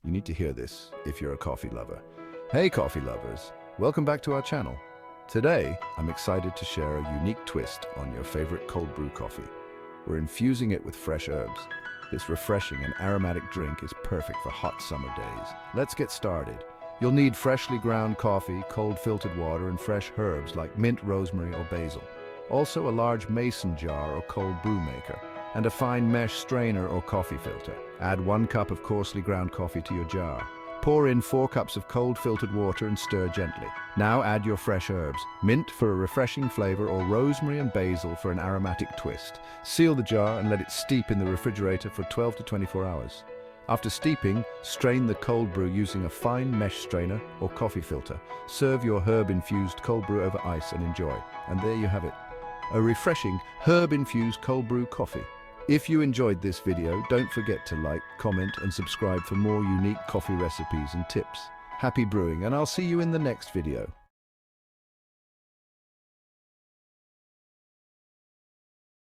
You need to hear this if you're a coffee lover. Hey coffee lovers, welcome back to our channel. Today, I'm excited to share a unique twist on your favorite cold brew coffee. We're infusing it with fresh herbs. This refreshing and aromatic drink is perfect for hot summer days. Let's get started. You'll need freshly ground coffee, cold filtered water, and fresh herbs like mint, rosemary, or basil. Also a large mason jar or cold brew maker, and a fine mesh strainer or coffee filter. Add 1 cup of coarsely ground coffee to your jar. Pour in 4 cups of cold filtered water and stir gently. Now add your fresh herbs, mint for a refreshing flavor or rosemary and basil for an aromatic twist. Seal the jar and let it steep in the refrigerator for 12 to 24 hours. After steeping, strain the cold brew using a fine mesh strainer or coffee filter. Serve your herb-infused cold brew over ice and enjoy. And there you have it, a refreshing herb-infused cold brew coffee. If you enjoyed this video, don't forget to like, comment, and subscribe for more unique coffee recipes and tips. Happy brewing, and I'll see you in the next video.